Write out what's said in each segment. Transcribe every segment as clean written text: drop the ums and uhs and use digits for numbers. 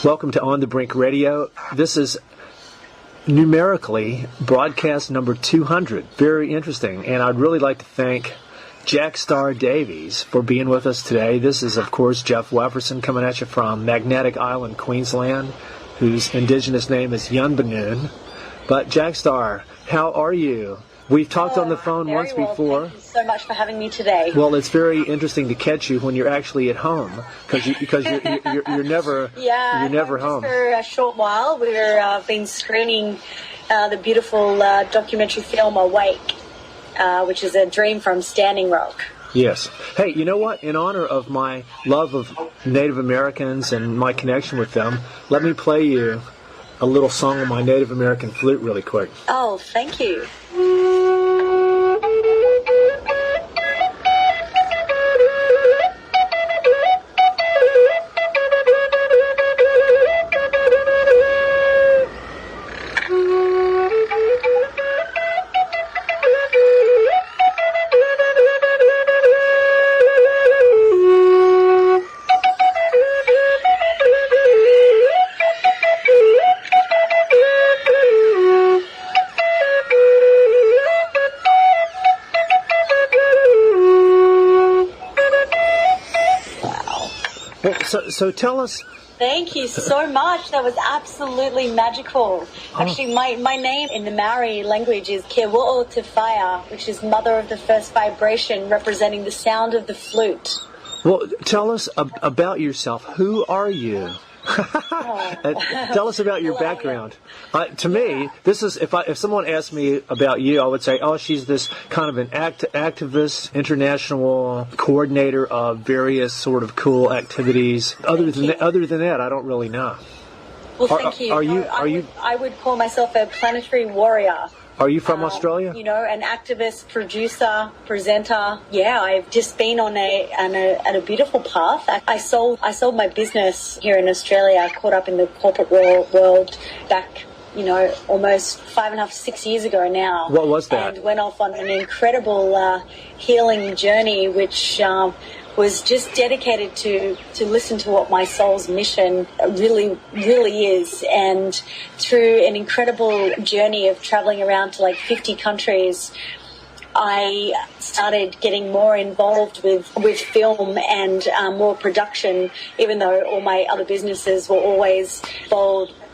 Welcome to On the Brink Radio. This is numerically broadcast number 200. Very interesting. And I'd really like to thank Jackstar Davies for being with us today. This is, of course, Jeff Wefferson coming at you from Magnetic Island, Queensland, whose indigenous name is Yunbanoon. But Jackstar, how are you? We've talked on the phone once before. Thank you so much for having me today. Well, it's very interesting to catch you when you're actually at home, because you're never home. Just for a short while, we've been screening the beautiful documentary film Awake, which is a dream from Standing Rock. Yes. Hey, you know what? In honor of my love of Native Americans and my connection with them, let me play you a little song on my Native American flute really quick. Oh, thank you. So tell us. Thank you so much. That was absolutely magical. Actually, my name in the Maori language is Kewo'o Te Whaia, which is mother of the first vibration, representing the sound of the flute. Well, tell us about yourself. Who are you? Tell us about your background. To me, this is if someone asked me about you, I would say, oh, she's this kind of an activist, international coordinator of various sort of cool activities. Other than that, I don't really know. Well, thank you. I would call myself a planetary warrior. Are you from Australia? You know, an activist, producer, presenter. Yeah, I've just been on a beautiful path. I sold my business here in Australia, caught up in the corporate world back, almost 5.5, 6 years ago now. What was that? And went off on an incredible healing journey, which was just dedicated to listen to what my soul's mission really, really is. And through an incredible journey of traveling around to like 50 countries, I started getting more involved with film and more production, even though all my other businesses were always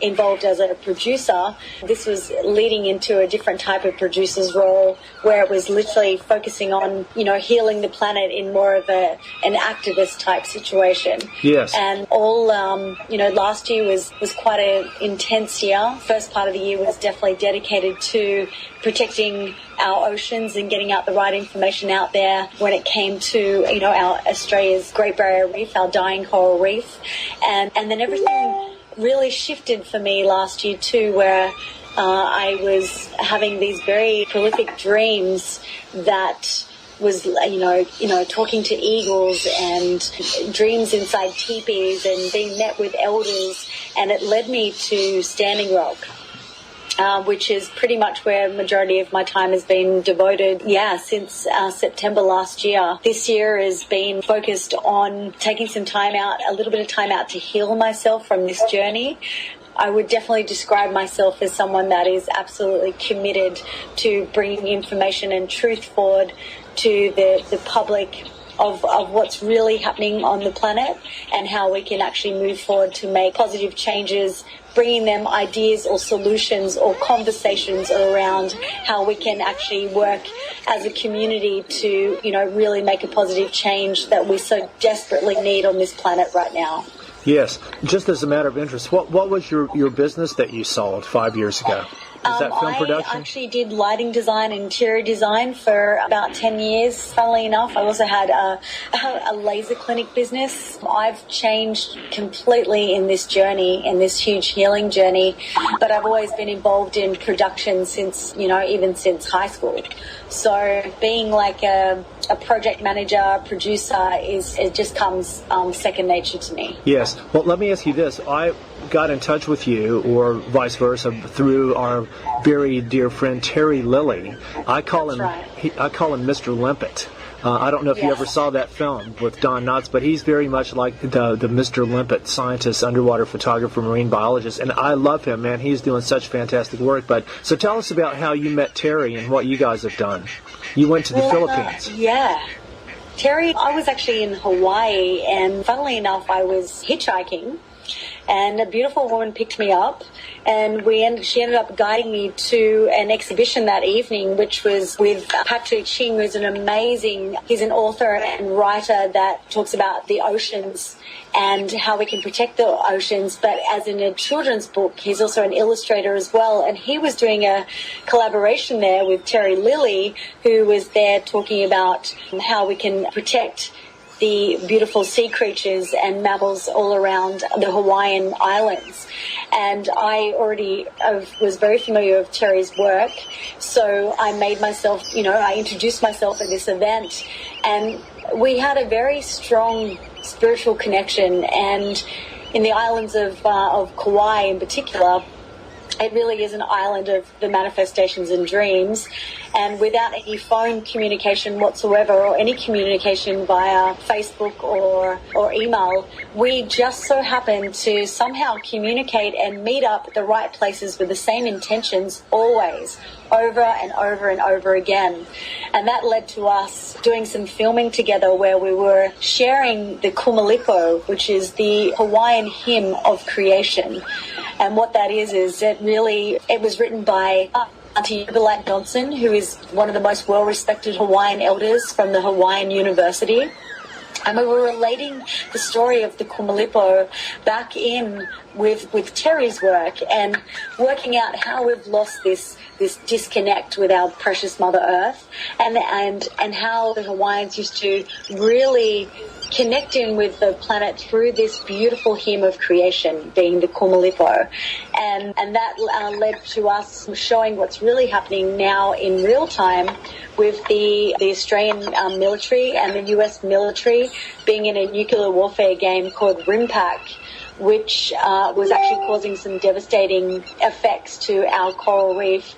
involved as a producer. This was leading into a different type of producer's role, where it was literally focusing on, healing the planet in more of an activist type situation. Yes. And all, last year was quite an intense year. First part of the year was definitely dedicated to protecting our oceans and getting out the right information out there when it came to, our Australia's Great Barrier Reef, our dying coral reef. And then everything really shifted for me last year too, where I was having these very prolific dreams that was, talking to eagles and dreams inside teepees and being met with elders. And it led me to Standing Rock, which is pretty much where majority of my time has been devoted, since September last year. This year has been focused on taking a little bit of time out to heal myself from this journey. I would definitely describe myself as someone that is absolutely committed to bringing information and truth forward to the public of what's really happening on the planet and how we can actually move forward to make positive changes, bringing them ideas or solutions or conversations around how we can actually work as a community to, really make a positive change that we so desperately need on this planet right now. Yes. Just as a matter of interest, what was your business that you sold 5 years ago? Is that film production? I actually did lighting design and interior design for about 10 years, funnily enough. I also had a laser clinic business. I've changed completely in this journey, in this huge healing journey, but I've always been involved in production since, even since high school. So being like a project manager, producer, it just comes second nature to me. Yes. Well, let me ask you this. I got in touch with you, or vice versa, through our very dear friend Terry Lilly. I call him Mr. Limpet. I don't know if you Yes. ever saw that film with Don Knotts, but he's very much like the Mr. Limpet scientist, underwater photographer, marine biologist, and I love him, man. He's doing such fantastic work. But so tell us about how you met Terry and what you guys have done. You went to the Philippines. Yeah. Terry, I was actually in Hawaii, and funnily enough, I was hitchhiking, and a beautiful woman picked me up, and she ended up guiding me to an exhibition that evening, which was with Patrick Ching, who's he's an author and writer that talks about the oceans and how we can protect the oceans, but as in a children's book, he's also an illustrator as well, and he was doing a collaboration there with Terry Lilly, who was there talking about how we can protect the beautiful sea creatures and mammals all around the Hawaiian Islands. And I already was very familiar with Terry's work, so I introduced myself at this event, and we had a very strong spiritual connection. And in the islands of Kauai in particular, it really is an island of the manifestations and dreams, and without any phone communication whatsoever or any communication via Facebook or email, we just so happen to somehow communicate and meet up at the right places with the same intentions always, over and over and over again. And that led to us doing some filming together where we were sharing the Kumalipo, which is the Hawaiian hymn of creation. And what that is it was written by Auntie Yubilak Johnson, who is one of the most well-respected Hawaiian elders from the Hawaiian University. And we were relating the story of the Kumalipo back in with Terry's work and working out how we've lost this disconnect with our precious Mother Earth, and how the Hawaiians used to really connect in with the planet through this beautiful hymn of creation, being the Kumalipo. And that led to us showing what's really happening now in real time with the Australian military and the US military being in a nuclear warfare game called RIMPAC, which was actually causing some devastating effects to our coral reef.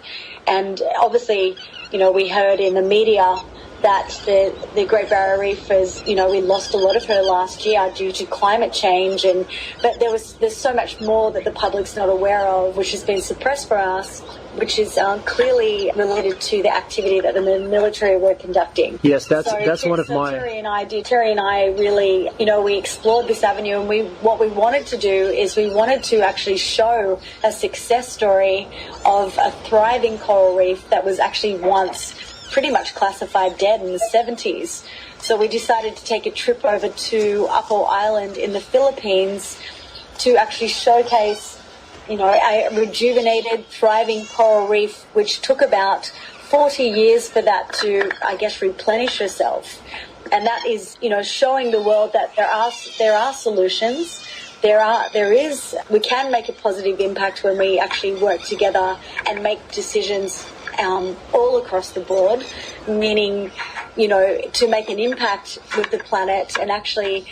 And obviously, we heard in the media that the Great Barrier Reef we lost a lot of her last year due to climate change, but there's so much more that the public's not aware of, which has been suppressed for us, which is clearly related to the activity that the military were conducting. Yes, that's one of my... Terry and I really, we explored this avenue, and what we wanted to do is we wanted to actually show a success story of a thriving coral reef that was actually once pretty much classified dead in the 70s. So we decided to take a trip over to Apo Island in the Philippines to actually showcase, a rejuvenated, thriving coral reef, which took about 40 years for that to, replenish itself. And that is, showing the world that there are solutions. We can make a positive impact when we actually work together and make decisions all across the board, meaning, to make an impact with the planet and actually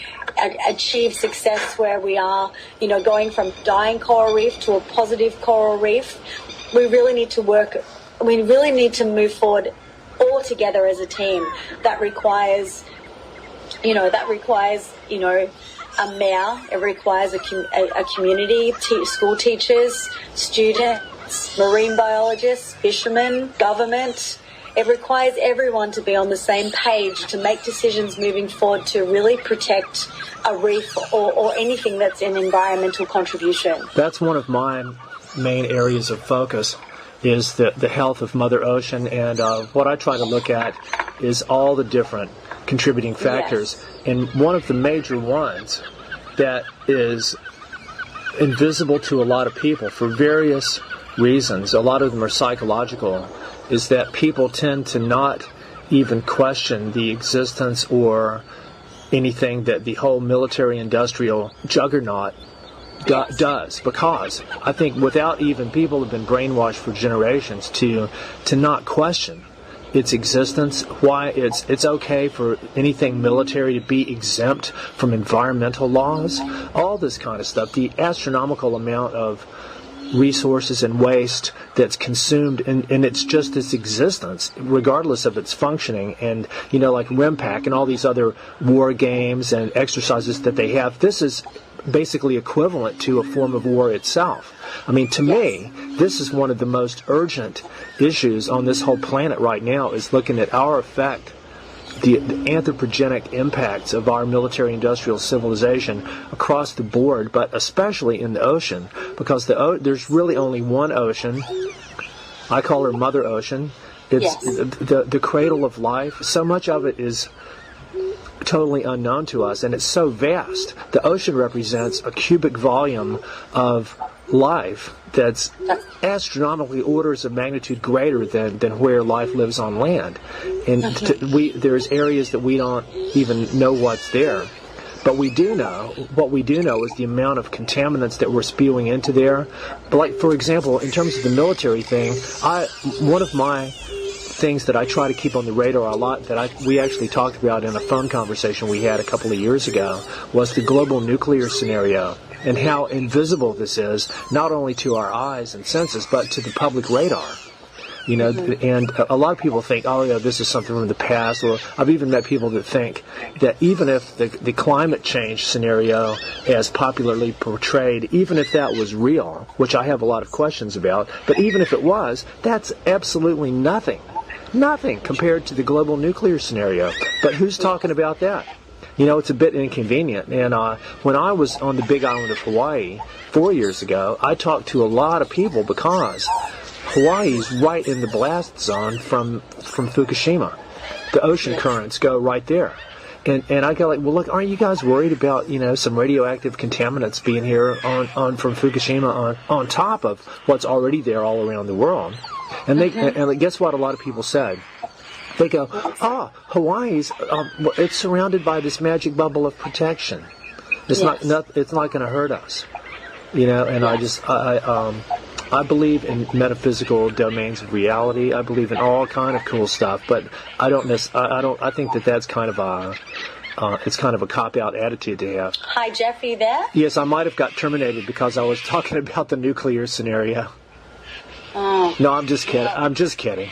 achieve success where we are, going from dying coral reef to a positive coral reef. We really need to move forward all together as a team. That requires a mayor, it requires a community, school teachers, students, marine biologists, fishermen, government. It requires everyone to be on the same page to make decisions moving forward to really protect a reef or anything that's an environmental contribution. That's one of my main areas of focus, is the health of Mother Ocean, and what I try to look at is all the different contributing factors. Yes. And one of the major ones that is invisible to a lot of people for various reasons, a lot of them are psychological, is that people tend to not even question the existence or anything that the whole military-industrial juggernaut does, because I think without even people have been brainwashed for generations to not question its existence, why it's okay for anything military to be exempt from environmental laws, all this kind of stuff, the astronomical amount of resources and waste that's consumed in its just its existence, regardless of its functioning. And, like RIMPAC and all these other war games and exercises that they have, this is basically equivalent to a form of war itself. I mean, to me, this is one of the most urgent issues on this whole planet right now, is looking at our effect, the anthropogenic impacts of our military-industrial civilization across the board, but especially in the ocean, because there's really only one ocean. I call her Mother Ocean. It's the cradle of life. So much of it is totally unknown to us, and it's so vast. The ocean represents a cubic volume of life that's astronomically orders of magnitude greater than where life lives on land. And there's areas that we don't even know what's there. But what we do know is the amount of contaminants that we're spewing into there. But like, for example, in terms of the military thing, one of my things that I try to keep on the radar a lot, that we actually talked about in a phone conversation we had a couple of years ago, was the global nuclear scenario, and how invisible this is, not only to our eyes and senses, but to the public radar. And a lot of people think, oh, yeah, this is something from the past. Or I've even met people that think that even if the climate change scenario, as popularly portrayed, even if that was real, which I have a lot of questions about, but even if it was, that's absolutely nothing compared to the global nuclear scenario. But who's talking about that? It's a bit inconvenient. And when I was on the big island of Hawaii 4 years ago, I talked to a lot of people because Hawaii's right in the blast zone from Fukushima. The ocean currents go right there. And I go like, well, look, aren't you guys worried about, some radioactive contaminants being here on from Fukushima on top of what's already there all around the world? And and guess what a lot of people said? They go, Hawaii's, it's surrounded by this magic bubble of protection. It's not going to hurt us. And I believe in metaphysical domains of reality. I believe in all kind of cool stuff, but I think that's kind of it's kind of a cop-out attitude to have. Hi, Jeffy, there? Yes, I might have got terminated because I was talking about the nuclear scenario. Oh. No, I'm just kidding.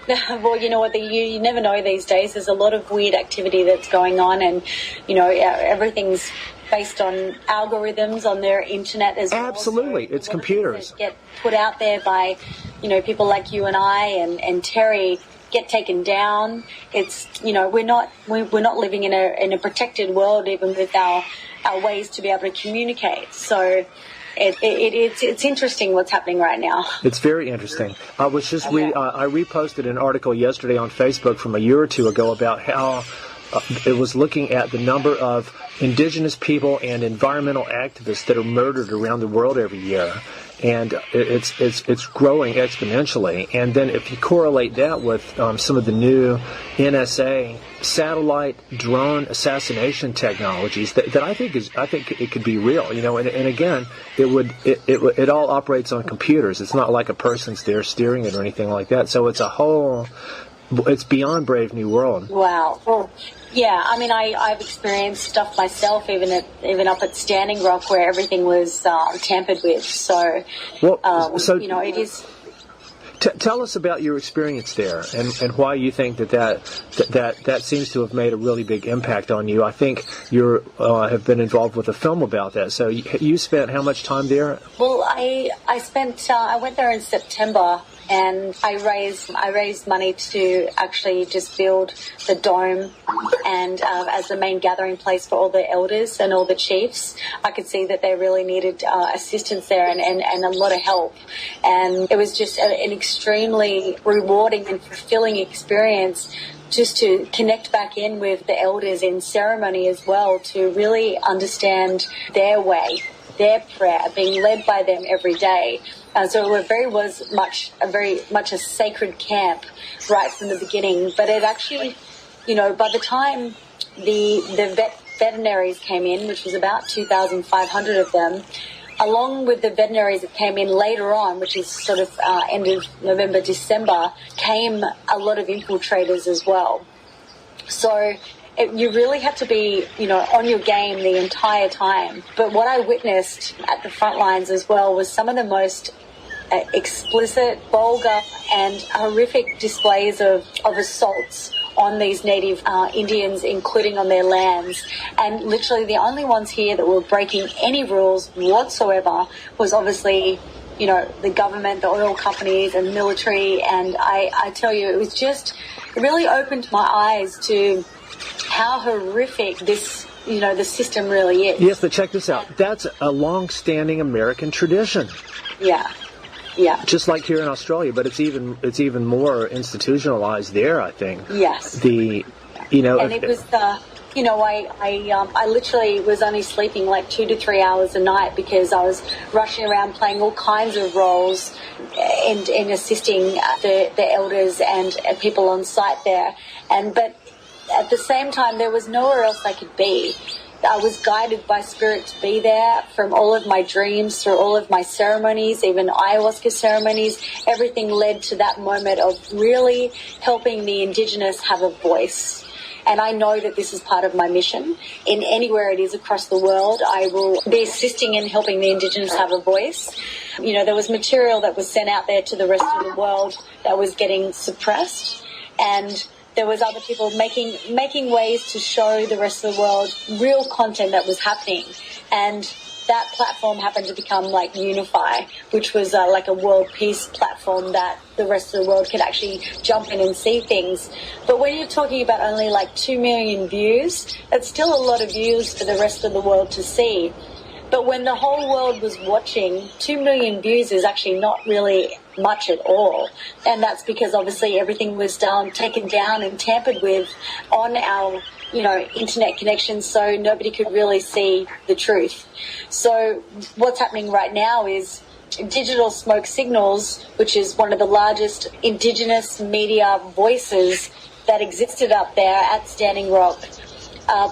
Well, you know what, you never know these days. There's a lot of weird activity that's going on, and, everything's based on algorithms on their internet as well. Absolutely, so it's computers. That get put out there by, people like you and I and Terry get taken down. It's, we're not living in a protected world, even with our ways to be able to communicate. So it's interesting what's happening right now. It's very interesting. I was just I reposted an article yesterday on Facebook from a year or two ago about how it was looking at the number of indigenous people and environmental activists that are murdered around the world every year, and it's growing exponentially. And then if you correlate that with some of the new NSA satellite drone assassination technologies that I think it could be real, and again, it all operates on computers. It's not like a person's there steering it or anything like that. So it's beyond Brave New World. Wow. Well, yeah, I mean, I've experienced stuff myself, even up at Standing Rock, where everything was tampered with. So, it is. Tell us about your experience there, and why you think that seems to have made a really big impact on you. I think you have been involved with a film about that. So you spent how much time there? Well, I went there in September. And I raised money to actually just build the dome, and as the main gathering place for all the elders and all the chiefs. I could see that they really needed assistance there and a lot of help. And it was just an extremely rewarding and fulfilling experience just to connect back in with the elders in ceremony as well, to really understand their way, their prayer, being led by them every day. So it was very much a sacred camp right from the beginning. But it actually, by the time the veterinaries came in, which was about 2,500 of them, along with the veterinaries that came in later on, which is sort of end of November, December, came a lot of infiltrators as well. So you really had to be, on your game the entire time. But what I witnessed at the front lines as well was some of the most explicit, vulgar and horrific displays of assaults on these native Indians, including on their lands. And literally the only ones here that were breaking any rules whatsoever was obviously, the government, the oil companies and military. And I tell you, it really opened my eyes to how horrific this, the system really is. Yes, but check this out. That's a long-standing American tradition. Yeah. Yeah. Just like here in Australia, but it's even more institutionalized there, I think. Yes. And it was I literally was only sleeping like 2 to 3 hours a night because I was rushing around playing all kinds of roles and assisting the elders and people on site there. But at the same time, there was nowhere else I could be. I was guided by Spirit to be there from all of my dreams, through all of my ceremonies, even ayahuasca ceremonies. Everything led to that moment of really helping the Indigenous have a voice. And I know that this is part of my mission. In anywhere it is across the world, I will be assisting in helping the Indigenous have a voice. There was material that was sent out there to the rest of the world that was getting suppressed, and there was other people making ways to show the rest of the world real content that was happening. And that platform happened to become like Unify, which was like a world peace platform that the rest of the world could actually jump in and see things. But when you're talking about only like 2 million views, that's still a lot of views for the rest of the world to see. But when the whole world was watching, 2 million views is actually not really much at all. And that's because obviously everything was taken down and tampered with on our, internet connections, so nobody could really see the truth. So what's happening right now is Digital Smoke Signals, which is one of the largest Indigenous media voices that existed up there at Standing Rock,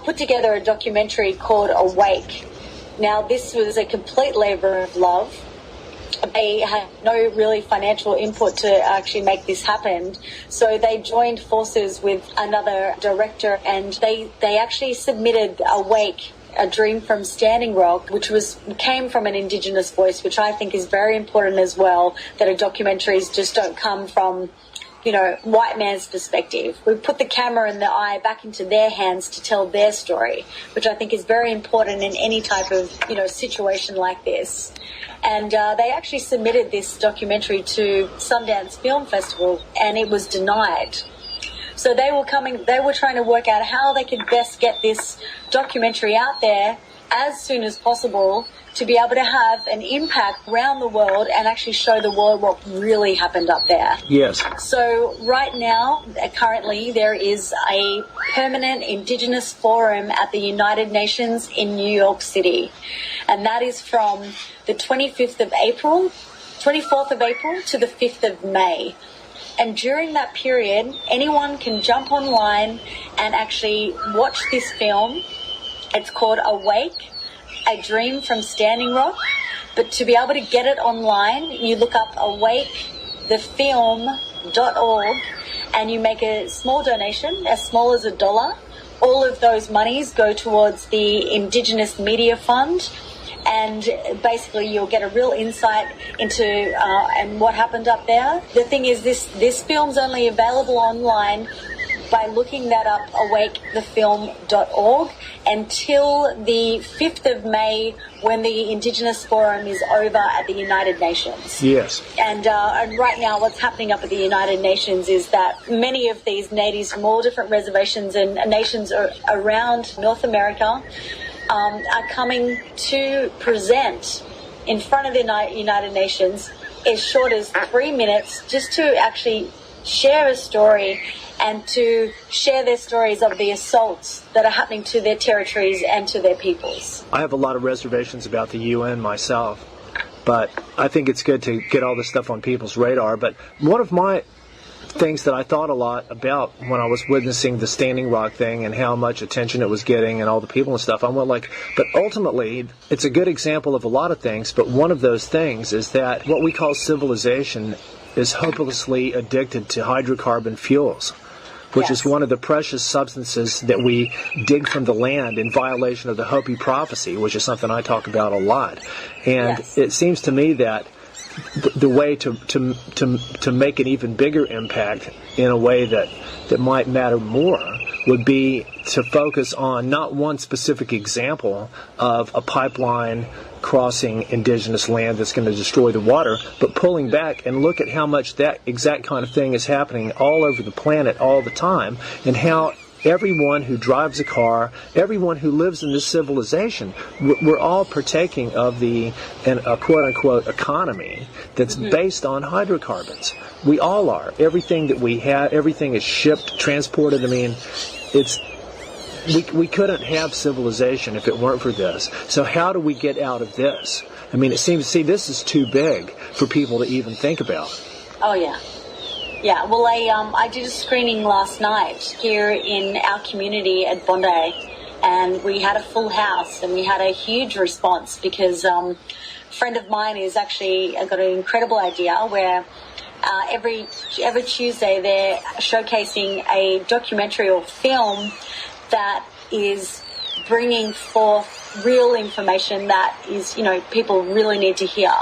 put together a documentary called Awake. Now, this was a complete labour of love. They had no really financial input to actually make this happen. So they joined forces with another director, and they actually submitted Awake, a dream from Standing Rock, which came from an Indigenous voice, which I think is very important as well, that documentaries just don't come from white man's perspective. We put the camera and the eye back into their hands to tell their story, which I think is very important in any type of, situation like this. And they actually submitted this documentary to Sundance Film Festival, and it was denied. So they were trying to work out how they could best get this documentary out there as soon as possible to be able to have an impact around the world and actually show the world what really happened up there. Yes. So right now, currently, there is a permanent Indigenous forum at the United Nations in New York City. And that is from the 24th of April to the 5th of May. And during that period, anyone can jump online and actually watch this film. It's called Awake, A Dream from Standing Rock. But to be able to get it online, you look up awakethefilm.org and you make a small donation, as small as $1. All of those monies go towards the Indigenous Media Fund. And basically you'll get a real insight into and what happened up there. The thing is, this film's only available online by looking that up, awakethefilm.org, until the 5th of May, when the Indigenous Forum is over at the United Nations. Yes. And right now what's happening up at the United Nations is that many of these natives from all different reservations and nations around North America are coming to present in front of the United Nations as short as 3 minutes, just to actually share a story and to share their stories of the assaults that are happening to their territories and to their peoples. I have a lot of reservations about the UN myself, but I think it's good to get all this stuff on people's radar. But one of my things that I thought a lot about when I was witnessing the Standing Rock thing and how much attention it was getting and all the people and stuff, I went like, but ultimately, it's a good example of a lot of things, but one of those things is that what we call civilization is hopelessly addicted to hydrocarbon fuels. which is one of the precious substances that we dig from the land in violation of the Hopi prophecy, which is something I talk about a lot. And it seems to me that the way to make an even bigger impact in a way that might matter more would be to focus on not one specific example of a pipeline crossing indigenous land that's going to destroy the water, but pulling back and look at how much that exact kind of thing is happening all over the planet all the time, and how everyone who drives a car, everyone who lives in this civilization, we're all partaking of a quote-unquote economy that's based on hydrocarbons. We all are. Everything that we have, everything is shipped, transported. I mean, we couldn't have civilization if it weren't for this. So how do we get out of this? I mean, it seems, this is too big for people to even think about. Oh, yeah. Yeah, well, I did a screening last night here in our community at Bondi, and we had a full house, and we had a huge response because a friend of mine is actually got an incredible idea where every Tuesday they're showcasing a documentary or film that is bringing forth real information that is, people really need to hear.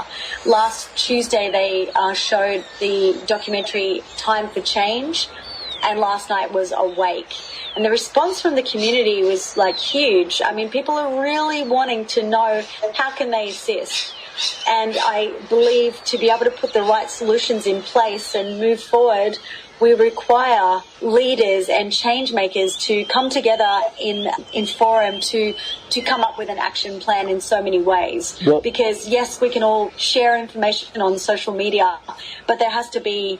Last Tuesday they showed the documentary Time for Change, and last night was Awake. And the response from the community was huge. I mean, people are really wanting to know how can they assist. And I believe to be able to put the right solutions in place and move forward, we require leaders and change makers to come together in forum to come up with an action plan in so many ways. Well, because yes, we can all share information on social media, but there has to be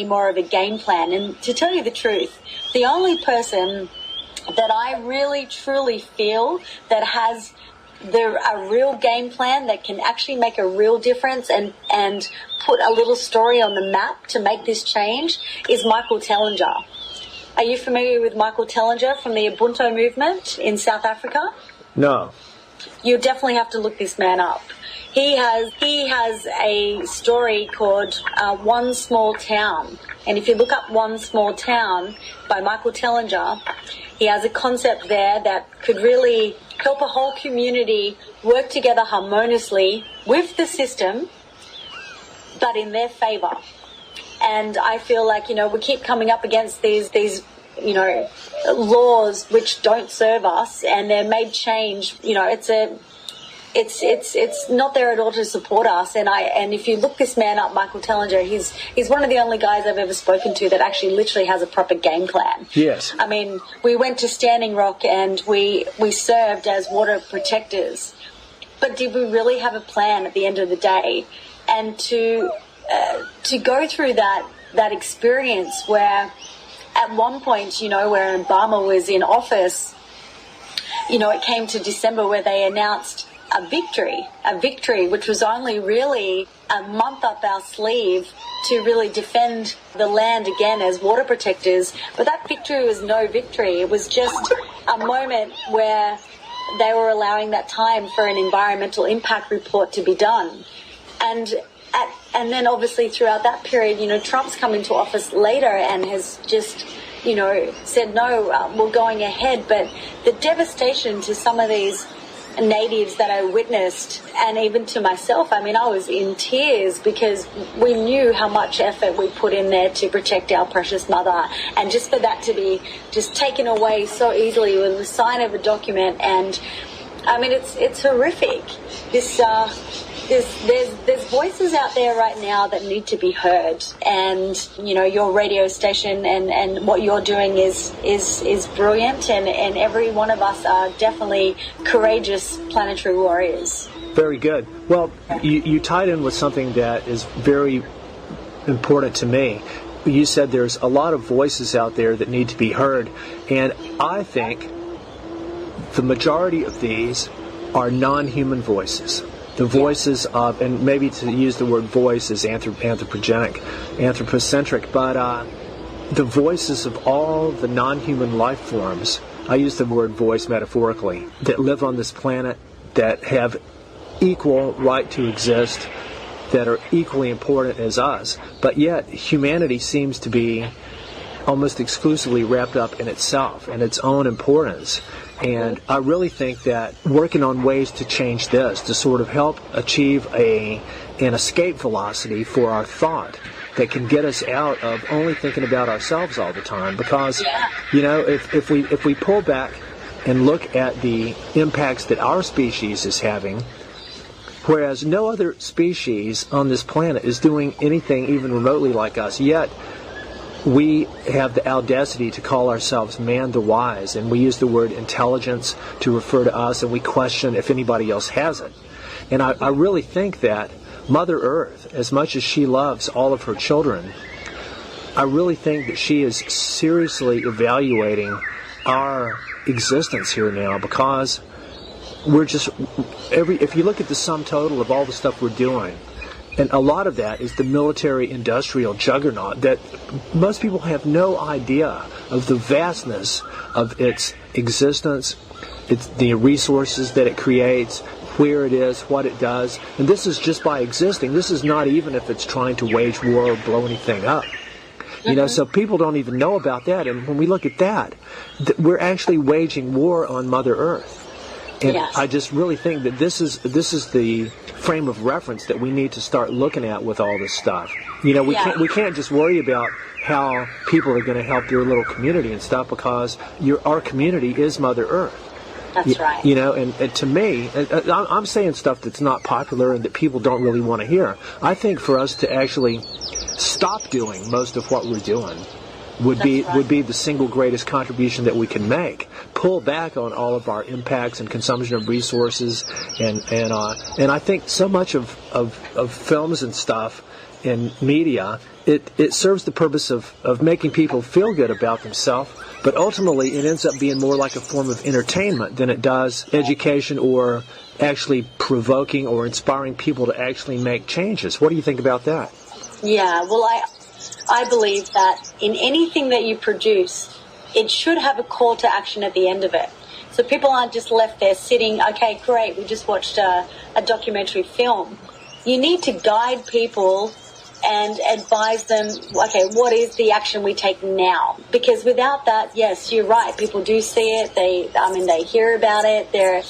more of a game plan. And to tell you the truth, the only person that I really truly feel that has a real game plan that can actually make a real difference and put a little story on the map to make this change is Michael Tellinger. Are you familiar with Michael Tellinger from the Ubuntu movement in South Africa? No. You definitely have to look this man up. He has a story called One Small Town. And if you look up One Small Town by Michael Tellinger, he has a concept there that could really help a whole community work together harmoniously with the system, but in their favor. And I feel like, we keep coming up against these laws which don't serve us, and they're made change. It's not there at all to support us. And if you look this man up, Michael Tellinger, he's one of the only guys I've ever spoken to that actually literally has a proper game plan. Yes. I mean, we went to Standing Rock and we served as water protectors, but did we really have a plan at the end of the day? And to go through that experience where at one point, where Obama was in office, it came to December where they announced a victory which was only really a month up our sleeve to really defend the land again as water protectors. But that victory was no victory. It was just a moment where they were allowing that time for an environmental impact report to be done. And then obviously throughout that period, Trump's come into office later and has just, said, no, we're going ahead. But the devastation to some of these natives that I witnessed, and even to myself, I mean, I was in tears because we knew how much effort we put in there to protect our precious mother, and just for that to be just taken away so easily with the sign of a document. And I mean, it's horrific. There's voices out there right now that need to be heard, and your radio station and what you're doing is brilliant, and every one of us are definitely courageous planetary warriors. Very good. Well, you tied in with something that is very important to me. You said there's a lot of voices out there that need to be heard, and I think the majority of these are non-human voices. The voices of, and maybe to use the word voice is anthropocentric, but the voices of all the non-human life forms, I use the word voice metaphorically, that live on this planet, that have equal right to exist, that are equally important as us, but yet humanity seems to be almost exclusively wrapped up in itself and its own importance. And I really think that working on ways to change this, to sort of help achieve an escape velocity for our thought that can get us out of only thinking about ourselves all the time. Because, if we pull back and look at the impacts that our species is having, whereas no other species on this planet is doing anything even remotely like us, yet we have the audacity to call ourselves man the wise, and we use the word intelligence to refer to us, and we question if anybody else has it. And I really think that Mother Earth, as much as she loves all of her children, I really think that she is seriously evaluating our existence here now, because we're just, if you look at the sum total of all the stuff we're doing, and a lot of that is the military-industrial juggernaut that most people have no idea of the vastness of its existence, the resources that it creates, where it is, what it does. And this is just by existing. This is not even if it's trying to wage war or blow anything up. So people don't even know about that. And when we look at that, we're actually waging war on Mother Earth. And yes. I just really think that this is the frame of reference that we need to start looking at with all this stuff. We can't just worry about how people are going to help their little community and stuff, because our community is Mother Earth. That's right. And to me, I'm saying stuff that's not popular and that people don't really want to hear. I think for us to actually stop doing most of what we're doing would be the single greatest contribution that we can make. Pull back on all of our impacts and consumption of resources, and I think so much of films and stuff and media, it serves the purpose of making people feel good about themselves, but ultimately it ends up being more like a form of entertainment than it does education or actually provoking or inspiring people to actually make changes. What do you think about that? Yeah, well, I believe that in anything that you produce, it should have a call to action at the end of it. So people aren't just left there sitting, okay, great, we just watched a documentary film. You need to guide people and advise them, okay, what is the action we take now? Because without that, yes, you're right, people do see it, they hear about it, they're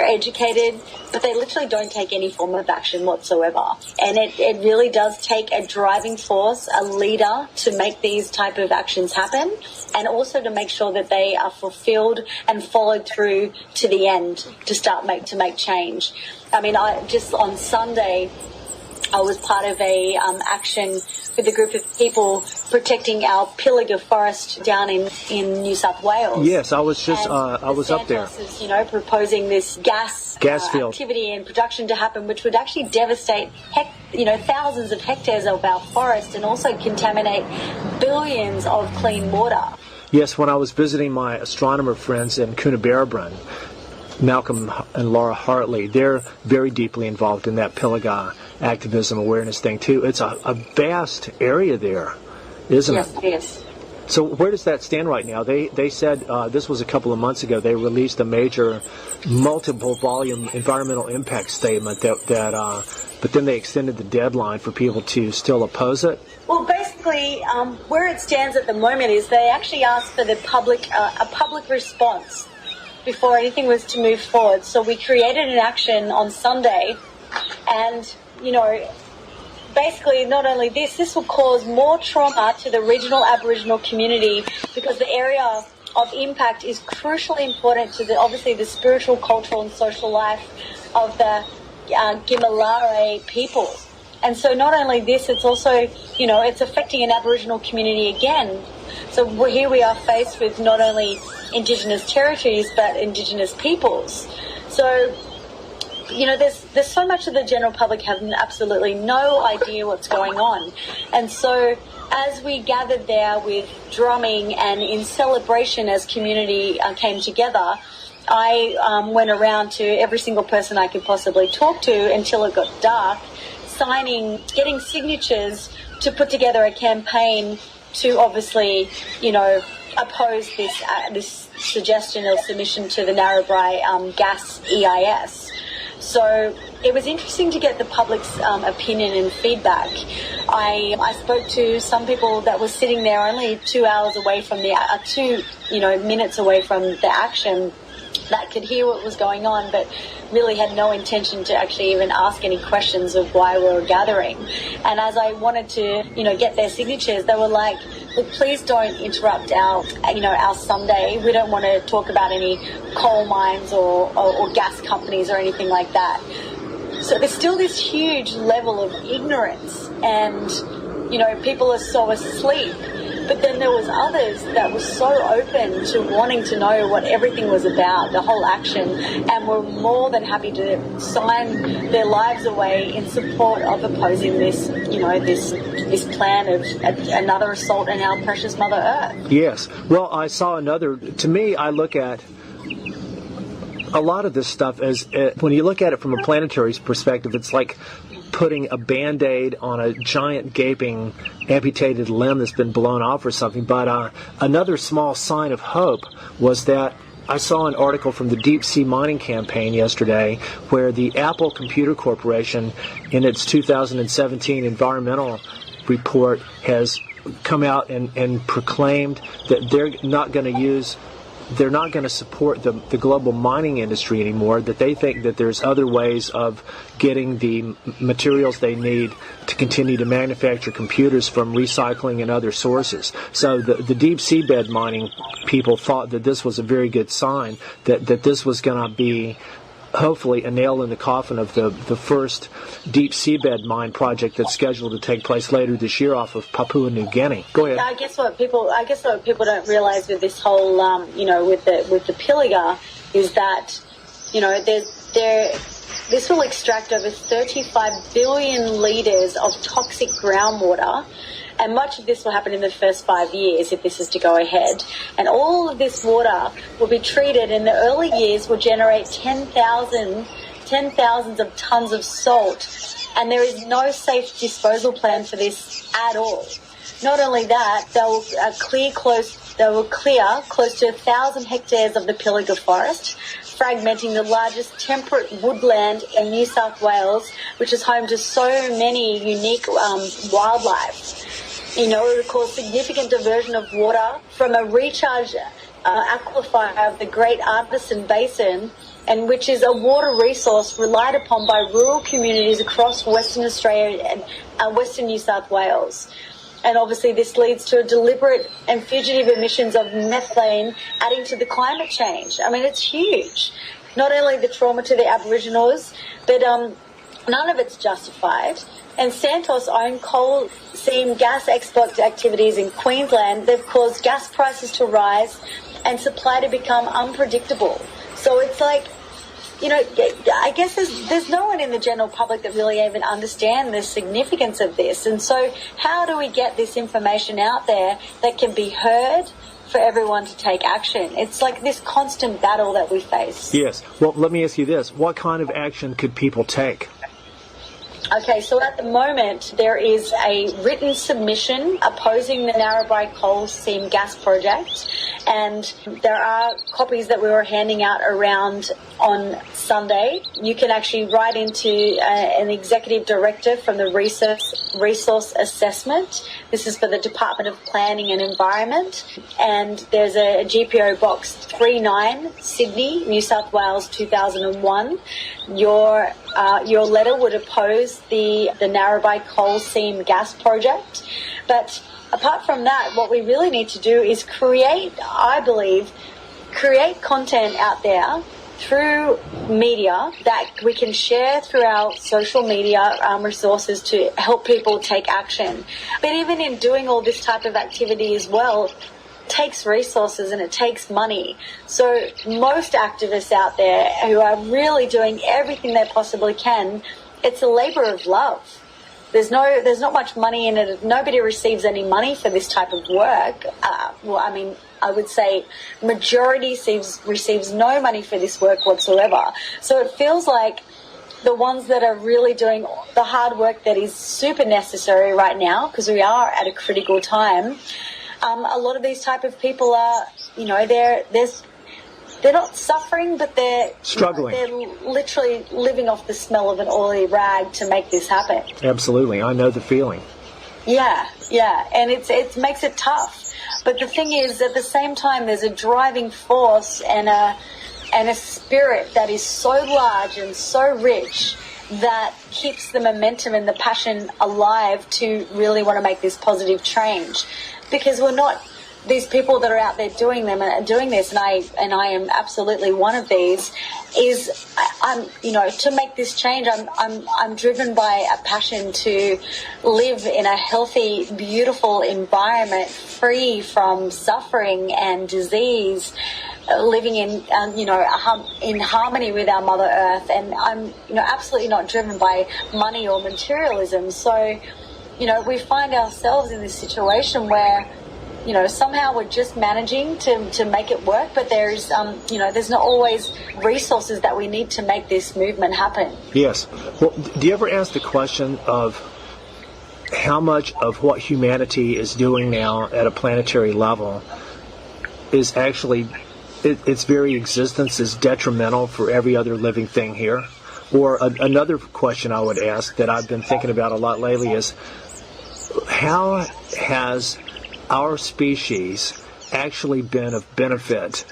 educated, but they literally don't take any form of action whatsoever. And it really does take a driving force, a leader, to make these type of actions happen, and also to make sure that they are fulfilled and followed through to the end to make change. I mean, just on Sunday, I was part of a action with a group of people protecting our Pilliga forest down in New South Wales. Yes, I was just I was up there. Is, proposing this gas field activity and production to happen, which would actually devastate thousands of hectares of our forest and also contaminate billions of clean water. Yes, when I was visiting my astronomer friends in Coonabarabran, Malcolm and Laura Hartley, they're very deeply involved in that Pilliga activism awareness thing too. It's a vast area there, isn't it? Yes, it is. So where does that stand right now? They said this was a couple of months ago. They released a major multiple volume environmental impact statement but then they extended the deadline for people to still oppose it. Well, basically, where it stands at the moment is they actually asked for the a public response before anything was to move forward. So we created an action on Sunday, and basically not only this will cause more trauma to the regional Aboriginal community, because the area of impact is crucially important to obviously the spiritual, cultural and social life of the Gimalare people. And so not only this, it's also, it's affecting an Aboriginal community again. So here we are faced with not only Indigenous territories, but Indigenous peoples. So, there's so much of the general public have absolutely no idea what's going on. And so as we gathered there with drumming and in celebration as community came together, I went around to every single person I could possibly talk to until it got dark, getting signatures to put together a campaign to obviously, oppose this suggestion or submission to the Narrabri gas EIS. So it was interesting to get the public's opinion and feedback. I spoke to some people that were sitting there only 2 hours away from minutes away from the action, that could hear what was going on, but really had no intention to actually even ask any questions of why we were gathering. And as I wanted to, get their signatures, they were like, look, please don't interrupt our Sunday. We don't want to talk about any coal mines or gas companies or anything like that. So there's still this huge level of ignorance, and, people are so asleep. But then there was others that were so open to wanting to know what everything was about, the whole action, and were more than happy to sign their lives away in support of opposing this, this plan of another assault on our precious Mother Earth. Yes. Well, I saw another. To me, I look at a lot of this stuff as, when you look at it from a planetary perspective, it's like putting a Band-Aid on a giant gaping amputated limb that's been blown off or something. But another small sign of hope was that I saw an article from the Deep Sea Mining Campaign yesterday where the Apple Computer Corporation, in its 2017 environmental report, has come out and proclaimed that they're not going to support the global mining industry anymore, that they think that there's other ways of getting the materials they need to continue to manufacture computers from recycling and other sources. So the deep seabed mining people thought that this was a very good sign, that this was going to be hopefully a nail in the coffin of the first deep seabed mine project that's scheduled to take place later this year off of Papua New Guinea. Go ahead. I guess what people don't realize with this whole with the Pilliga is that this will extract over 35 billion litres of toxic groundwater. And much of this will happen in the first 5 years if this is to go ahead. And all of this water will be treated in the early years, will generate 10,000s of tons of salt. And there is no safe disposal plan for this at all. Not only that, they will clear close to 1,000 hectares of the Pilliga forest, fragmenting the largest temperate woodland in New South Wales, which is home to so many unique wildlife. It will cause significant diversion of water from a recharge aquifer of the Great Artisan Basin, and which is a water resource relied upon by rural communities across Western Australia and Western New South Wales. And obviously this leads to a deliberate and fugitive emissions of methane, adding to the climate change. I mean, it's huge. Not only the trauma to the Aboriginals, but none of it's justified. And Santos own coal seam gas export activities in Queensland. They've caused gas prices to rise and supply to become unpredictable. So it's like, I guess there's no one in the general public that really even understand the significance of this. And so how do we get this information out there that can be heard for everyone to take action? It's like this constant battle that we face. Yes. Well, let me ask you this. What kind of action could people take? Okay, so at the moment there is a written submission opposing the Narrabri coal seam gas project, and there are copies that we were handing out around on Sunday. You can actually write into an executive director from the resource assessment. This is for the Department of Planning and Environment, and there's a GPO box 39 Sydney, New South Wales 2001. Your letter would oppose the Narrabri coal seam gas project. But apart from that, what we really need to do is create content out there through media that we can share through our social media resources to help people take action. But even in doing all this type of activity as well, takes resources and it takes money. So most activists out there who are really doing everything they possibly can, it's a labor of love. There's not much money in it. Nobody receives any money for this type of work. I would say majority receives no money for this work whatsoever. So it feels like the ones that are really doing the hard work that is super necessary right now, because we are at a critical time, a lot of these type of people are, they're not suffering, but they're struggling. They're literally living off the smell of an oily rag to make this happen. Absolutely, I know the feeling. Yeah, and it makes it tough. But the thing is, at the same time, there's a driving force and a spirit that is so large and so rich that keeps the momentum and the passion alive to really want to make this positive change. Because we're not these people that are out there doing this, and I am absolutely one of these. I'm to make this change. I'm driven by a passion to live in a healthy, beautiful environment, free from suffering and disease, living in harmony with our Mother Earth. And I'm absolutely not driven by money or materialism. So we find ourselves in this situation where somehow we're just managing to make it work, but there's not always resources that we need to make this movement happen. Yes. Well, do you ever ask the question of how much of what humanity is doing now at a planetary level is actually, its very existence is detrimental for every other living thing here? Or another question I would ask that I've been thinking about a lot lately is, how has our species actually been of benefit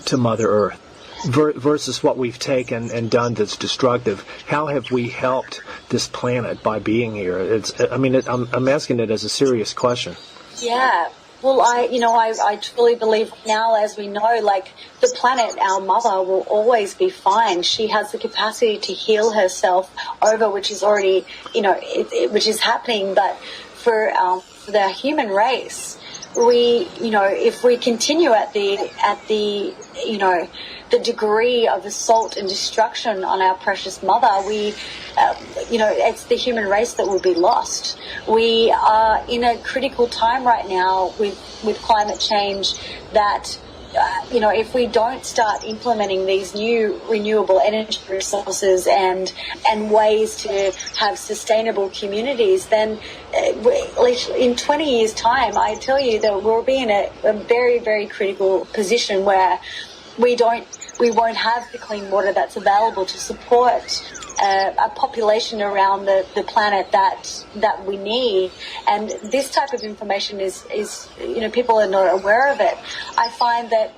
to Mother Earth versus what we've taken and done that's destructive? How have we helped this planet by being here? I'm asking it as a serious question. Yeah. Well, I truly believe now, as we know, like the planet, our mother, will always be fine. She has the capacity to heal herself over, which is already, which is happening. But for the human race, if we continue at the degree of assault and destruction on our precious mother, it's the human race that will be lost. We are in a critical time right now with climate change that, if we don't start implementing these new renewable energy resources and ways to have sustainable communities, then in 20 years' time, I tell you that we'll be in a very, very critical position where we won't have the clean water that's available to support a population around the planet that we need. And this type of information is people are not aware of it. I find that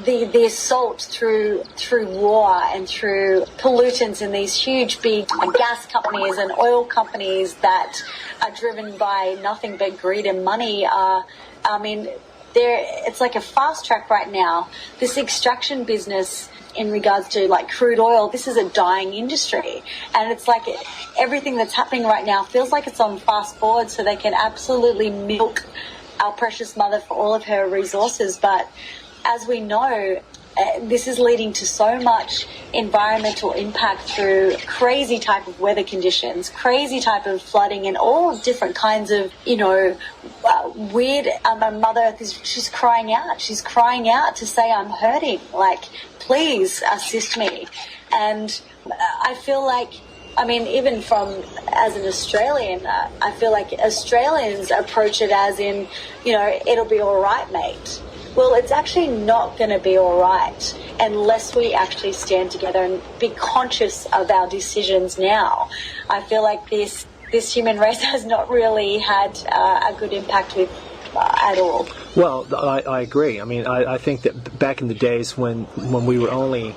the assault through war and through pollutants and these huge big gas companies and oil companies that are driven by nothing but greed and money it's like a fast track right now. This extraction business in regards to like crude oil, this is a dying industry. And it's like everything that's happening right now feels like it's on fast forward so they can absolutely milk our precious mother for all of her resources. But as we know, this is leading to so much environmental impact through crazy type of weather conditions, crazy type of flooding, and all different kinds of, weird. Mother Earth she's crying out. She's crying out to say, I'm hurting. Like, please assist me. And I feel like, even as an Australian, I feel like Australians approach it as in, it'll be all right, mate. Well, it's actually not going to be all right unless we actually stand together and be conscious of our decisions now. I feel like this human race has not really had a good impact with at all. Well, I agree. I think that back in the days when we were only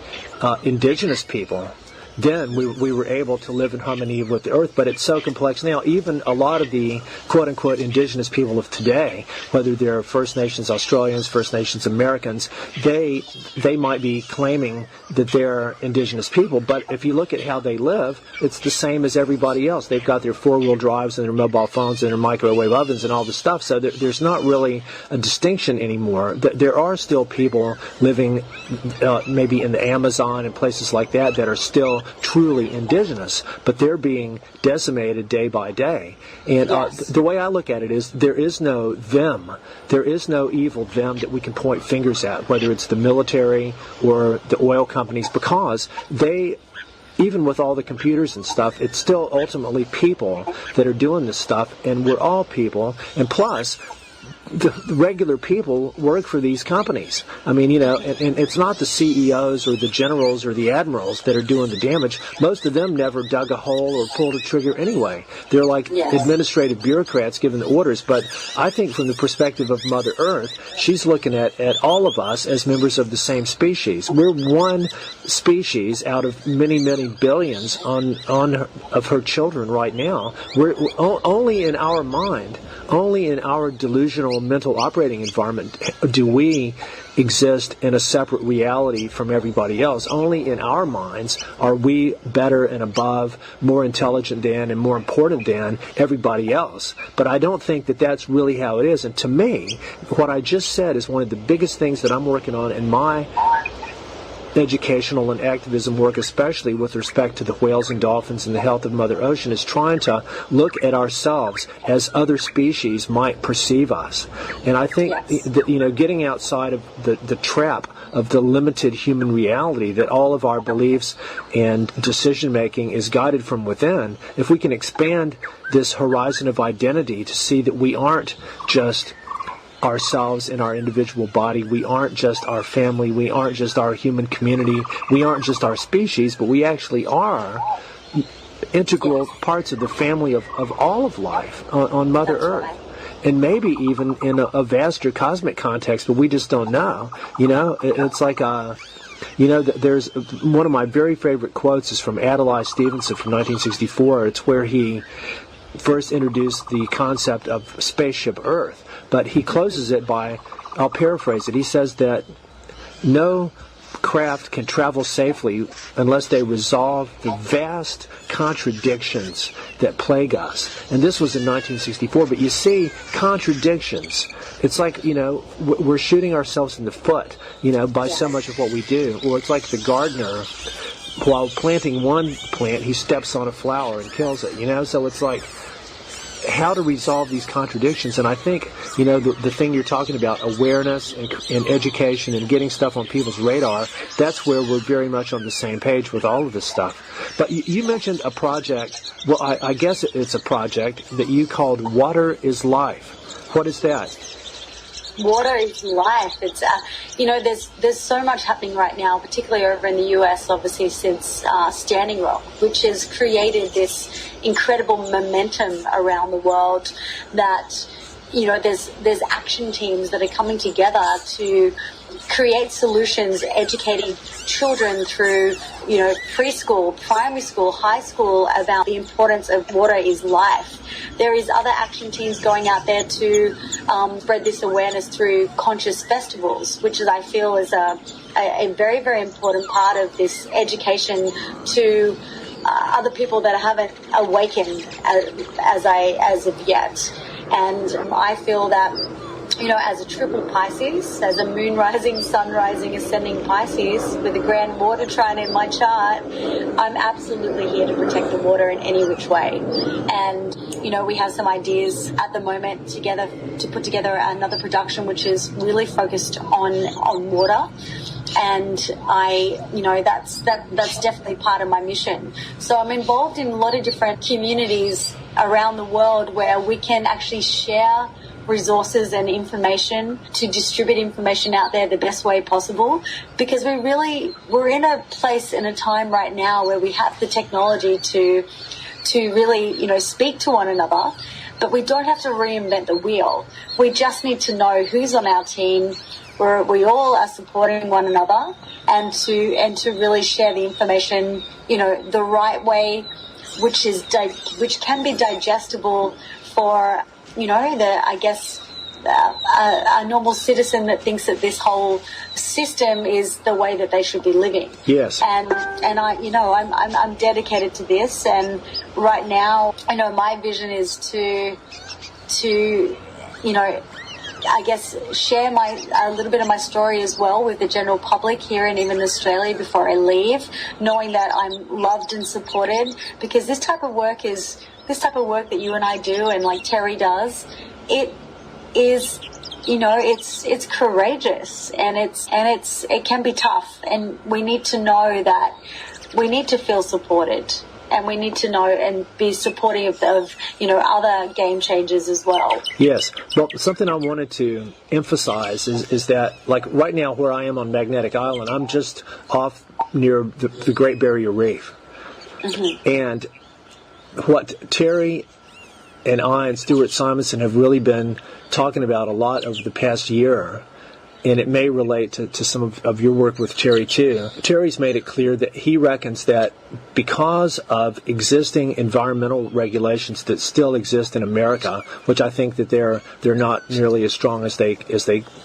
indigenous people, then we were able to live in harmony with the earth, but it's so complex now. Even a lot of the quote-unquote indigenous people of today, whether they're First Nations Australians, First Nations Americans, they might be claiming that they're indigenous people, but if you look at how they live, it's the same as everybody else. They've got their four-wheel drives and their mobile phones and their microwave ovens and all this stuff, so there's not really a distinction anymore. There are still people living maybe in the Amazon and places like that are still truly indigenous, but they're being decimated day by day. And yes. The way I look at it is there is no them. There is no evil them that we can point fingers at, whether it's the military or the oil companies, because they, even with all the computers and stuff, it's still ultimately people that are doing this stuff, and we're all people. And plus, the regular people work for these companies. I mean, and it's not the CEOs or the generals or the admirals that are doing the damage. Most of them never dug a hole or pulled a trigger anyway. They're like administrative bureaucrats giving the orders. But I think from the perspective of Mother Earth, she's looking at all of us as members of the same species. We're one species out of many, many billions of her children right now. We're only in our mind, only in our delusional mental operating environment do we exist in a separate reality from everybody else. Only in our minds are we better and above, more intelligent than, and more important than everybody else. But I don't think that that's really how it is. And to me, what I just said is one of the biggest things that I'm working on in my educational and activism work, especially with respect to the whales and dolphins and the health of Mother Ocean, is trying to look at ourselves as other species might perceive us. And I think that, getting outside of the trap of the limited human reality that all of our beliefs and decision making is guided from within, if we can expand this horizon of identity to see that we aren't just ourselves in our individual body, we aren't just our family, we aren't just our human community, we aren't just our species, but we actually are integral parts of the family of all of life on Mother Earth. And maybe even in a vaster cosmic context, but we just don't know. It's like there's one of my very favorite quotes is from Adlai Stevenson from 1964. It's where he first introduced the concept of spaceship Earth. But he closes it by, I'll paraphrase it, he says that no craft can travel safely unless they resolve the vast contradictions that plague us. And this was in 1964, but you see, contradictions. It's like, we're shooting ourselves in the foot, by so much of what we do. Or it's like the gardener, while planting one plant, he steps on a flower and kills it, So it's like, how to resolve these contradictions. And I think, the thing you're talking about, awareness and education and getting stuff on people's radar, that's where we're very much on the same page with all of this stuff. But you mentioned a project, well, I guess it's a project that you called Water is Life. What is that? Water is life. It's there's so much happening right now, particularly over in the US, obviously since Standing Rock, which has created this incredible momentum around the world. That there's action teams that are coming together to create solutions, educating children through preschool, primary school, high school about the importance of water is life. There is other action teams going out there to spread this awareness through conscious festivals, which I feel is a very, very important part of this education to other people that haven't awakened as of yet. And I feel that, as a triple Pisces, as a moon rising, sun rising, ascending Pisces, with a grand water trine in my chart, I'm absolutely here to protect the water in any which way. And, we have some ideas at the moment together to put together another production which is really focused on water. And that's definitely part of my mission. So I'm involved in a lot of different communities around the world where we can actually share resources and information, to distribute information out there the best way possible, because we're in a place in a time right now where we have the technology to really speak to one another, but we don't have to reinvent the wheel. We just need to know who's on our team, where we all are supporting one another, and to really share the information the right way, which can be digestible for a normal citizen that thinks that this whole system is the way that they should be living. Yes. And I'm dedicated to this, and right now, my vision is to share a little bit of my story as well with the general public here and even Australia before I leave, knowing that I'm loved and supported, because this type of work that you and I do, and like Terry does, it is, it's courageous, and it can be tough, and we need to know that we need to feel supported. and we need to know and be supportive of, other game changers as well. Yes. Well, something I wanted to emphasize is that, like right now where I am on Magnetic Island, I'm just off near the Great Barrier Reef. Mm-hmm. And what Terry and I and Stuart Simonson have really been talking about a lot over the past year, and it may relate to some of your work with Terry too. Terry's made it clear that he reckons that because of existing environmental regulations that still exist in America, which I think that they're not nearly as strong as they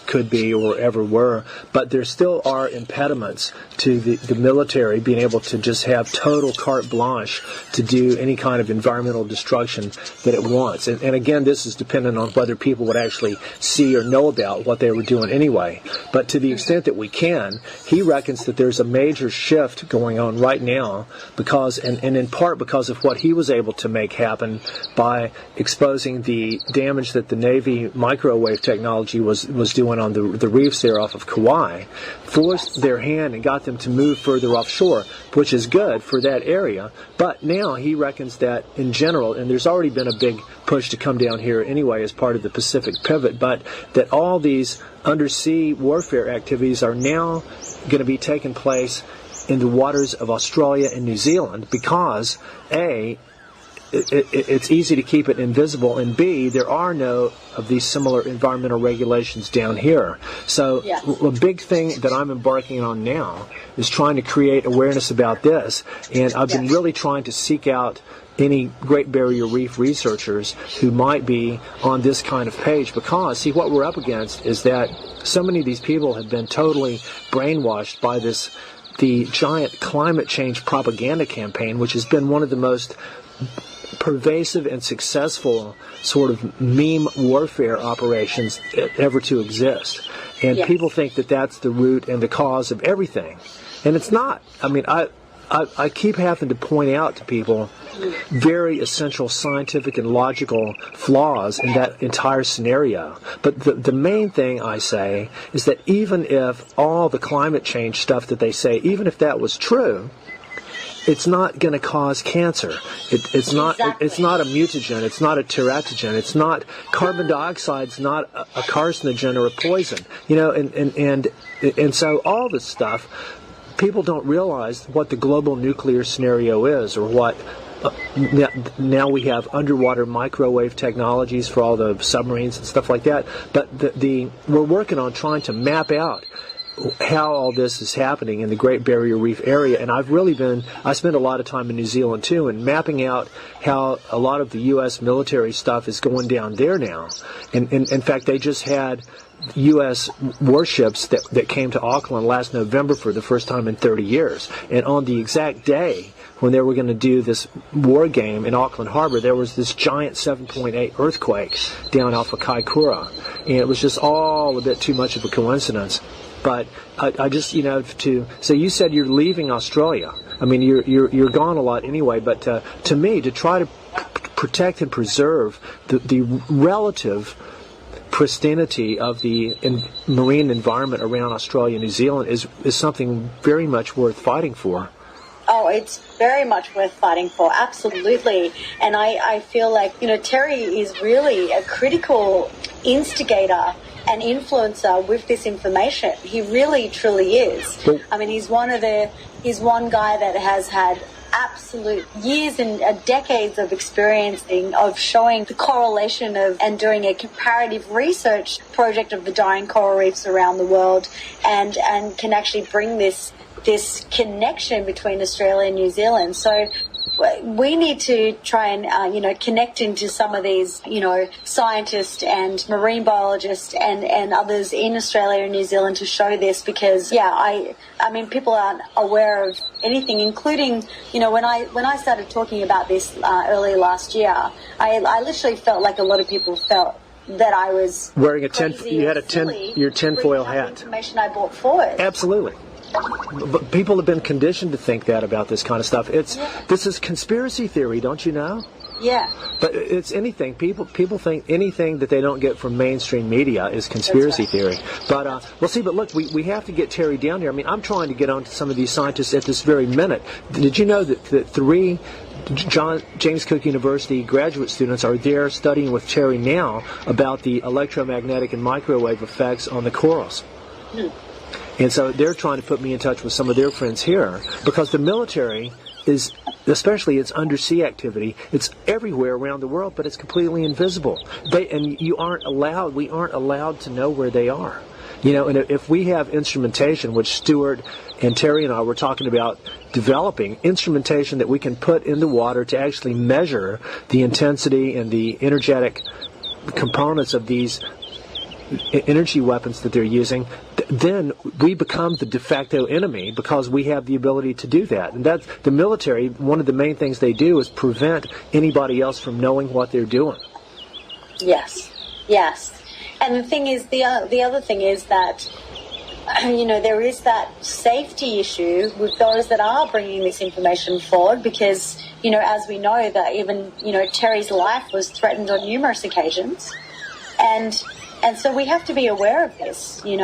could be or ever were, but there still are impediments to the military being able to just have total carte blanche to do any kind of environmental destruction that it wants. And again, this is dependent on whether people would actually see or know about what they were doing anyway. But to the extent that we can, he reckons that there's a major shift going on right now because, and in part because of what he was able to make happen by exposing the damage that the Navy microwave technology was doing on the reefs there off of Kauai, forced their hand and got them to move further offshore, which is good for that area. But now he reckons that in general, and there's already been a big push to come down here anyway as part of the Pacific pivot, but that all these undersea warfare activities are now going to be taking place in the waters of Australia and New Zealand because, A, it's easy to keep it invisible, and B, there are no of these similar environmental regulations down here. So a big thing that I'm embarking on now is trying to create awareness about this, and I've been really trying to seek out any Great Barrier Reef researchers who might be on this kind of page because, see, what we're up against is that so many of these people have been totally brainwashed by the giant climate change propaganda campaign, which has been one of the most pervasive and successful sort of meme warfare operations ever to exist. And people think that that's the root and the cause of everything. And it's not. I mean, I keep having to point out to people very essential scientific and logical flaws in that entire scenario. But the main thing I say is that even if all the climate change stuff that they say, even if that was true, it's not going to cause cancer. It's not a mutagen. It's not a teratogen. It's not carbon dioxide's not a carcinogen or a poison. And so all this stuff, people don't realize what the global nuclear scenario is, or what now we have underwater microwave technologies for all the submarines and stuff like that. But we're working on trying to map out how all this is happening in the Great Barrier Reef area, and I spent a lot of time in New Zealand too, and mapping out how a lot of the U.S. military stuff is going down there now. And in fact, they just had U.S. warships that came to Auckland last November for the first time in 30 years. And on the exact day when they were going to do this war game in Auckland Harbor, there was this giant 7.8 earthquake down off of Kaikoura. And it was just all a bit too much of a coincidence. But I just, so you said you're leaving Australia. I mean, you're gone a lot anyway, but to me, to try to protect and preserve the relative pristinity of the marine environment around Australia and New Zealand is something very much worth fighting for. Oh, it's very much worth fighting for, absolutely. And I feel like, Terry is really a critical instigator and influencer with this information. He really, truly is. I mean, he's one guy that has had absolute years and decades of experiencing of showing the correlation of and doing a comparative research project of the dying coral reefs around the world, and can actually bring this connection between Australia and New Zealand. So we need to try and, connect into some of these, scientists and marine biologists and others in Australia and New Zealand to show this because, I mean, people aren't aware of anything, including, when I started talking about this early last year, I literally felt like a lot of people felt that I was wearing your tinfoil hat. Information I brought forward. Absolutely. But people have been conditioned to think that about this kind of stuff. This is conspiracy theory, don't you know? Yeah. But it's anything. People think anything that they don't get from mainstream media is conspiracy theory. But but look, we have to get Terry down here. I mean, I'm trying to get on to some of these scientists at this very minute. Did you know that 3 James Cook University graduate students are there studying with Terry now about the electromagnetic and microwave effects on the corals. And so they're trying to put me in touch with some of their friends here, because the military is, especially its undersea activity, it's everywhere around the world, but it's completely invisible. We aren't allowed to know where they are. And if we have instrumentation, which Stuart and Terry and I were talking about developing, instrumentation that we can put in the water to actually measure the intensity and the energetic components of these energy weapons that they're using, then we become the de facto enemy, because we have the ability to do that. And that's the military. One of the main things they do is prevent anybody else from knowing what they're doing. Yes. And the thing is, the other thing is that, there is that safety issue with those that are bringing this information forward, because, as we know, that even, Terry's life was threatened on numerous occasions. And so we have to be aware of this, we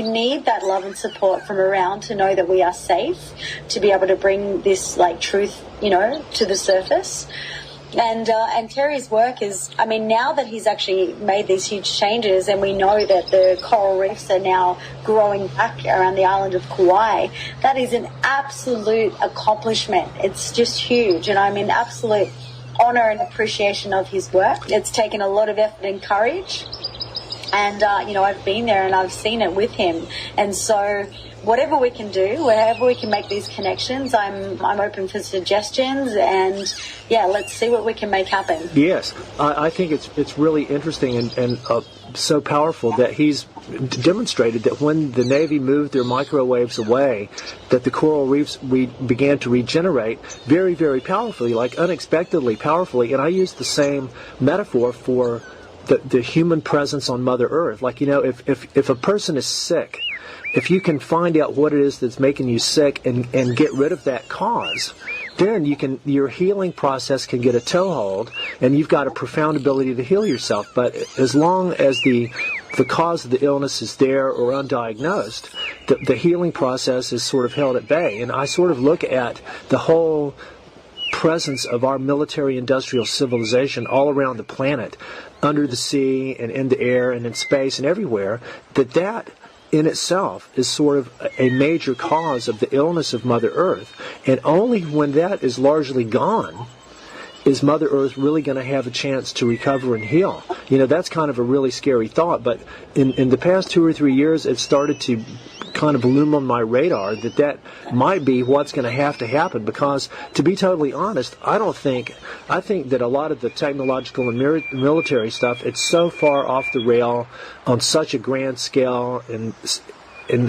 need that love and support from around to know that we are safe, to be able to bring this, truth, to the surface. And Terry's work is, now that he's actually made these huge changes, and we know that the coral reefs are now growing back around the island of Kauai, that is an absolute accomplishment. It's just huge, and I'm in absolute honor and appreciation of his work. It's taken a lot of effort and courage. And, I've been there and I've seen it with him. And so whatever we can do, wherever we can make these connections, I'm open for suggestions. And, let's see what we can make happen. Yes, I think it's really interesting and so powerful that he's demonstrated that when the Navy moved their microwaves away, that the coral reefs began to regenerate very, very powerfully, unexpectedly powerfully. And I use the same metaphor for the human presence on Mother Earth. If a person is sick, if you can find out what it is that's making you sick and get rid of that cause, then your healing process can get a toehold, and you've got a profound ability to heal yourself. But as long as the cause of the illness is there or undiagnosed, the healing process is sort of held at bay. And I sort of look at the whole presence of our military-industrial civilization all around the planet, under the sea and in the air and in space and everywhere, that in itself is sort of a major cause of the illness of Mother Earth. And only when that is largely gone is Mother Earth really going to have a chance to recover and heal. That's kind of a really scary thought, but in the past 2 or 3 years, it's started to kind of loom on my radar that might be what's going to have to happen, because, to be totally honest, I think that a lot of the technological and military stuff, it's so far off the rail on such a grand scale and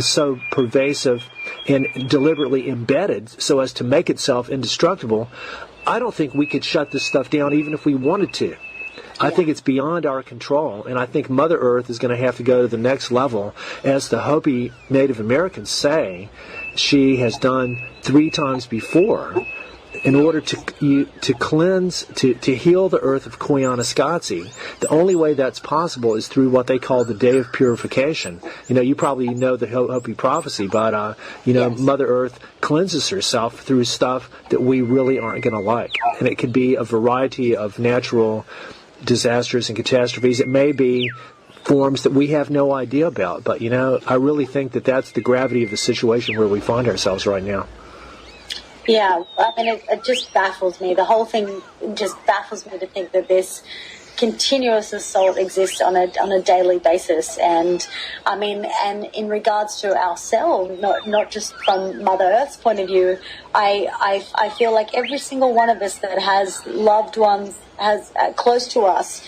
so pervasive and deliberately embedded so as to make itself indestructible. I don't think we could shut this stuff down even if we wanted to. I think it's beyond our control, and I think Mother Earth is going to have to go to the next level. As the Hopi Native Americans say, she has done 3 times before, in order to cleanse, to heal the earth of Koyaanisqatsi. The only way that's possible is through what they call the Day of Purification. You probably know the Hopi prophecy, but yes. Mother Earth cleanses herself through stuff that we really aren't going to like, and it could be a variety of natural disasters and catastrophes. It may be forms that we have no idea about, but I really think that that's the gravity of the situation where we find ourselves right now. Yeah, it just baffles me. The whole thing just baffles me to think that this continuous assault exists on a daily basis. And and in regards to ourselves, not just from Mother Earth's point of view, I feel like every single one of us that has loved ones, has close to us,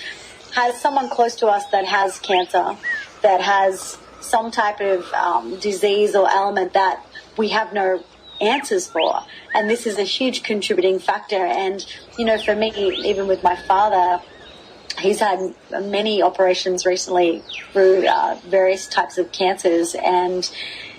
has someone close to us that has cancer, that has some type of disease or ailment that we have no answers for, and this is a huge contributing factor. And for me, even with my father, he's had many operations recently through various types of cancers, and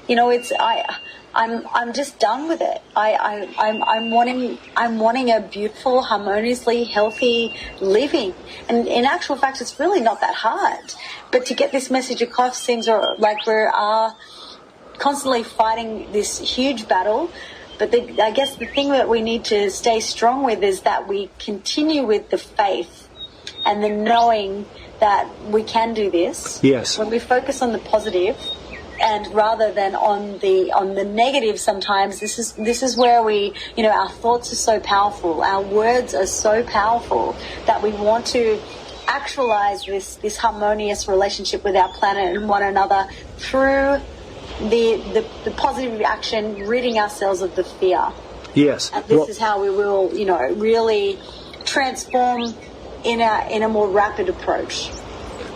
I'm just done with it. I'm wanting a beautiful, harmoniously healthy living, and in actual fact, it's really not that hard. But to get this message across seems like we're constantly fighting this huge battle But I guess the thing that we need to stay strong with is that we continue with the faith and the knowing that we can do this. Yes. When we focus on the positive, and rather than on the negative, sometimes this is where we, our thoughts are so powerful, our words are so powerful that we want to actualize this harmonious relationship with our planet and one another through the positive action, ridding ourselves of the fear. Yes. And this is how we will, really transform in a more rapid approach.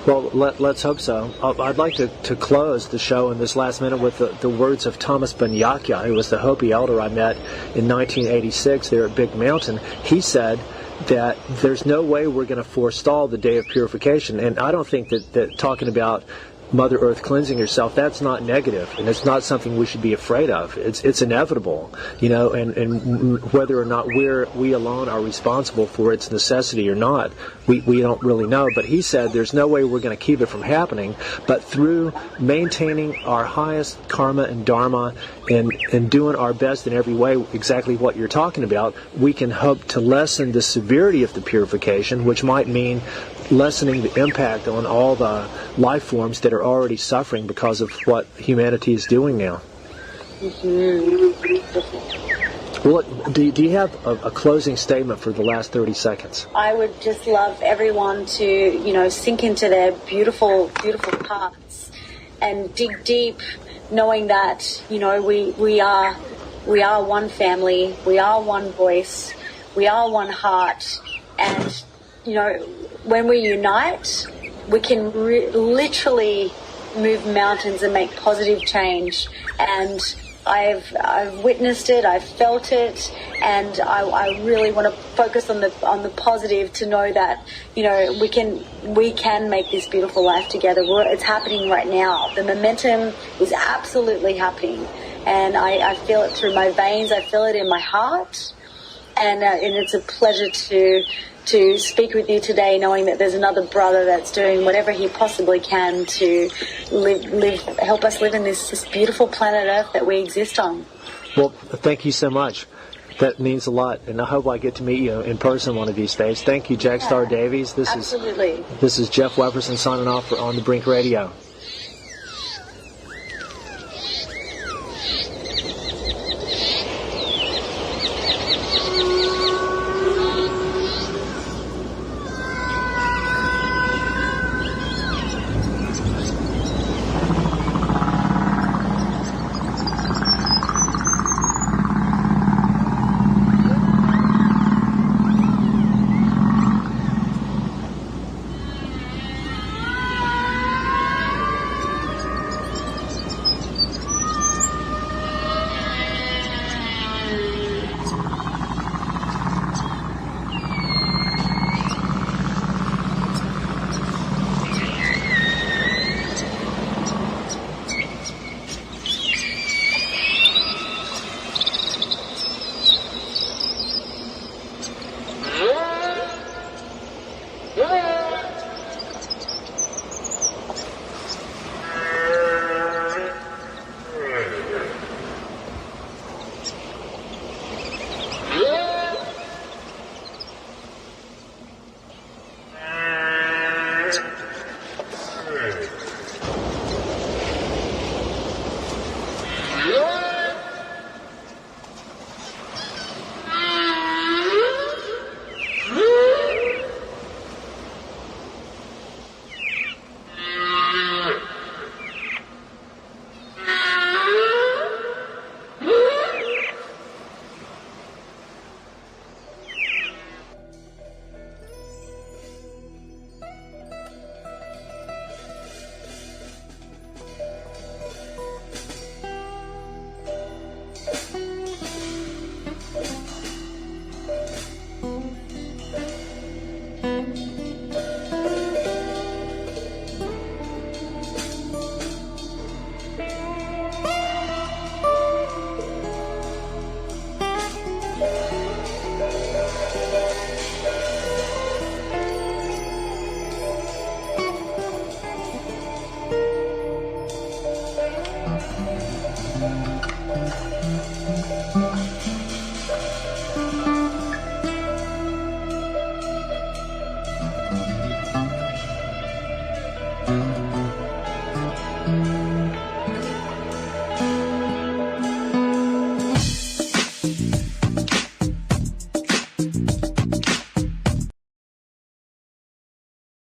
Well, let's hope so. I'd like to close the show in this last minute with the words of Thomas Banyakya, who was the Hopi elder I met in 1986 there at Big Mountain. He said that there's no way we're going to forestall the day of purification. And I don't think that talking about Mother Earth cleansing herself, that's not negative, and it's not something we should be afraid of. It's inevitable, and whether or not we alone are responsible for its necessity or not, we don't really know. But he said there's no way we're going to keep it from happening, but through maintaining our highest karma and dharma and doing our best in every way, exactly what you're talking about, we can hope to lessen the severity of the purification, which might mean lessening the impact on all the life forms that are already suffering because of what humanity is doing now. Mm-hmm. Well, do you have a closing statement for the last 30 seconds? I would just love everyone to, sink into their beautiful, beautiful hearts and dig deep, knowing that, we are one family, we are one voice, we are one heart, and, when we unite, we can literally move mountains and make positive change. And I've witnessed it, I've felt it, and I really want to focus on the positive to know that we can make this beautiful life together. It's happening right now. The momentum is absolutely happening, and I feel it through my veins. I feel it in my heart, and it's a pleasure to speak with you today, knowing that there's another brother that's doing whatever he possibly can to help us live in this beautiful planet Earth that we exist on. Well, thank you so much. That means a lot, and I hope I get to meet you in person one of these days. Thank you, Jackstar Davies. This is Jeff Wefferson signing off on the Brink Radio.